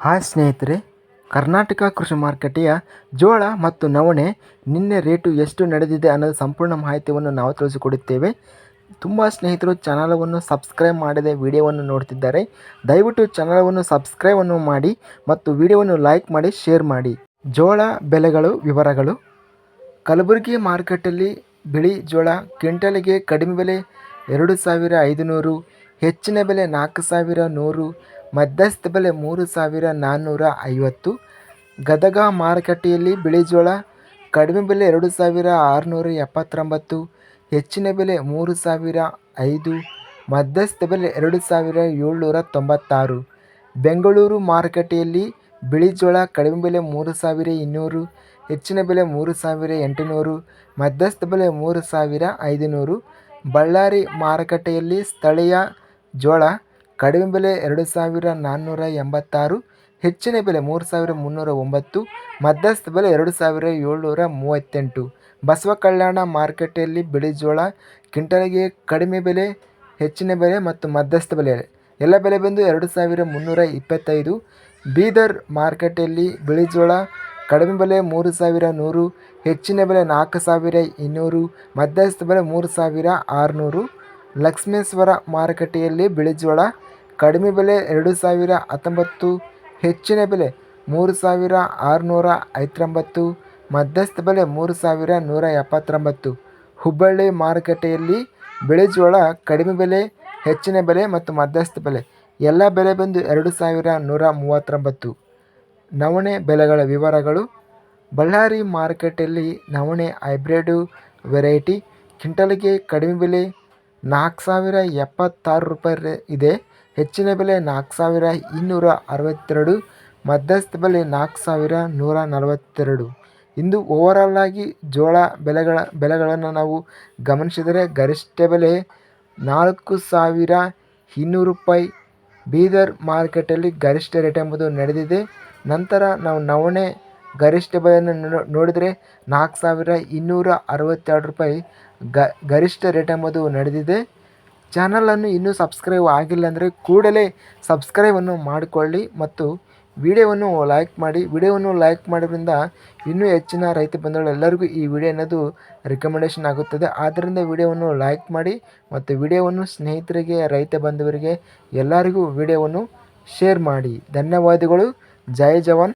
Hi ಸ್ನೇಹಿತರೆ, ಕರ್ನಾಟಕ ಕೃಷಿ ಮಾರುಕಟ್ಟೆಯ ಜೋಳ ಮತ್ತು ನವಣೆ ನಿನ್ನೆ ರೇಟು ಎಷ್ಟು ನಡೆದಿದೆ ಅನ್ನೋದು ಸಂಪೂರ್ಣ ಮಾಹಿತಿಯನ್ನು ನಾವು ತಿಳಿಸಿಕೊಡುತ್ತೇವೆ. ತುಂಬ ಸ್ನೇಹಿತರು ಚಾನಲವನ್ನು ಸಬ್ಸ್ಕ್ರೈಬ್ ಮಾಡದೆ ವಿಡಿಯೋವನ್ನು ನೋಡ್ತಿದ್ದಾರೆ. ದಯವಿಟ್ಟು ಚಾನಲವನ್ನು ಸಬ್ಸ್ಕ್ರೈಬನ್ನು ಮಾಡಿ ಮತ್ತು ವಿಡಿಯೋವನ್ನು ಲೈಕ್ ಮಾಡಿ, ಶೇರ್ ಮಾಡಿ. ಜೋಳ ಬೆಲೆಗಳು ವಿವರಗಳು. ಕಲಬುರಗಿ ಮಾರುಕಟ್ಟೆಯಲ್ಲಿ ಬಿಳಿ ಜೋಳ ಕ್ವಿಂಟಲಿಗೆ ಕಡಿಮೆ ಬೆಲೆ 2,500, ಹೆಚ್ಚಿನ ಬೆಲೆ 4,100, ಮಧ್ಯಸ್ಥ ಬೆಲೆ 3,450. ಗದಗ ಮಾರುಕಟ್ಟೆಯಲ್ಲಿ ಬಿಳಿ ಜೋಳ ಕಡಿಮೆ ಬೆಲೆ 2,679, ಹೆಚ್ಚಿನ ಬೆಲೆ 3,005, ಮಧ್ಯಸ್ಥ ಬೆಲೆ 2,796. ಬೆಂಗಳೂರು ಮಾರುಕಟ್ಟೆಯಲ್ಲಿ ಬಿಳಿ ಜೋಳ ಕಡಿಮೆ ಬೆಲೆ 3,200, ಹೆಚ್ಚಿನ ಬೆಲೆ 3,800, ಮಧ್ಯಸ್ಥ ಬೆಲೆ 3,500. ಬಳ್ಳಾರಿ ಮಾರುಕಟ್ಟೆಯಲ್ಲಿ ಸ್ಥಳೀಯ ಜೋಳ ಕಡಿಮೆ ಬೆಲೆ 2,486, ಹೆಚ್ಚಿನ ಬೆಲೆ 3,309, ಮಧ್ಯಸ್ಥ ಬೆಲೆ 2,738. ಬಸವ ಕಲ್ಯಾಣ ಮಾರುಕಟ್ಟೆಯಲ್ಲಿ ಬಿಳಿ ಜೋಳ ಕ್ವಿಂಟಲಿಗೆ ಕಡಿಮೆ ಬೆಲೆ, ಹೆಚ್ಚಿನ ಬೆಲೆ ಮತ್ತು ಮಧ್ಯಸ್ಥ ಬೆಲೆ ಎಲ್ಲ ಬೆಲೆ ಬಂದು 2,325. ಬೀದರ್ ಮಾರುಕಟ್ಟೆಯಲ್ಲಿ ಬಿಳಿ ಜೋಳ ಕಡಿಮೆ ಬೆಲೆ 3,100, ಹೆಚ್ಚಿನ ಬೆಲೆ 4,200, ಮಧ್ಯಸ್ಥ ಬೆಲೆ 3,600. ಲಕ್ಷ್ಮೇಶ್ವರ ಮಾರುಕಟ್ಟೆಯಲ್ಲಿ ಬಿಳಿ ಜೋಳ ಕಡಿಮೆ ಬೆಲೆ 2,019, ಹೆಚ್ಚಿನ ಬೆಲೆ 3,659, ಮಧ್ಯಸ್ಥ ಬೆಲೆ 3,179. ಹುಬ್ಬಳ್ಳಿ ಮಾರುಕಟ್ಟೆಯಲ್ಲಿ ಬಿಳಿ ಜೋಳ ಕಡಿಮೆ ಬೆಲೆ, ಹೆಚ್ಚಿನ ಬೆಲೆ ಮತ್ತು ಮಧ್ಯಸ್ಥ ಬೆಲೆ ಎಲ್ಲ ಬೆಲೆ ಬಂದು 2,139. ನವಣೆ ಬೆಲೆಗಳ ವಿವರಗಳು. ಬಳ್ಳಾರಿ ಮಾರುಕಟ್ಟೆಯಲ್ಲಿ ನವಣೆ ಹೈಬ್ರಿಡ್ ವೆರೈಟಿ ಕ್ವಿಂಟಲಿಗೆ ಕಡಿಮೆ ಬೆಲೆ 4,076 ರೂಪಾಯಿ ಇದೆ, ಹೆಚ್ಚಿನ ಬೆಲೆ 4,262, ಮಧ್ಯಸ್ಥ ಬೆಲೆ 4,142. ಇಂದು ಓವರಾಲ್ ಆಗಿ ಜೋಳ ಬೆಲೆಗಳನ್ನು ನಾವು ಗಮನಿಸಿದರೆ ಗರಿಷ್ಠ ಬೆಲೆ 4,200 ರೂಪಾಯಿ ಬೀದರ್ ಮಾರುಕಟ್ಟೆಯಲ್ಲಿ ಗರಿಷ್ಠ ರೇಟ್ ಎಂಬುದು ನಡೆದಿದೆ. ನಂತರ ನಾವು ನವಣೆ ಗರಿಷ್ಠ ಬೆಲೆಯನ್ನು ನೋಡಿದರೆ 4,262 ರೂಪಾಯಿ ಗರಿಷ್ಠ ರೇಟ್ ಎಂಬುದು ನಡೆದಿದೆ. ಚಾನಲನ್ನು ಇನ್ನೂ ಸಬ್ಸ್ಕ್ರೈಬ್ ಆಗಿಲ್ಲ ಅಂದರೆ ಕೂಡಲೇ ಸಬ್ಸ್ಕ್ರೈಬನ್ನು ಮಾಡಿಕೊಳ್ಳಿ ಮತ್ತು ವಿಡಿಯೋವನ್ನು ಲೈಕ್ ಮಾಡಿ. ವಿಡಿಯೋವನ್ನು ಲೈಕ್ ಮಾಡೋದ್ರಿಂದ ಇನ್ನೂ ಹೆಚ್ಚಿನ ರೈತ ಬಂಧುಗಳು ಎಲ್ಲರಿಗೂ ಈ ವಿಡಿಯೋ ಅನ್ನೋದು ರಿಕಮೆಂಡೇಷನ್ ಆಗುತ್ತದೆ. ಆದ್ದರಿಂದ ವಿಡಿಯೋವನ್ನು ಲೈಕ್ ಮಾಡಿ ಮತ್ತು ವಿಡಿಯೋವನ್ನು ಸ್ನೇಹಿತರಿಗೆ, ರೈತ ಬಂಧುವರಿಗೆ ಎಲ್ಲರಿಗೂ ವಿಡಿಯೋವನ್ನು ಶೇರ್ ಮಾಡಿ. ಧನ್ಯವಾದಗಳು. ಜೈ ಜವಾನ್.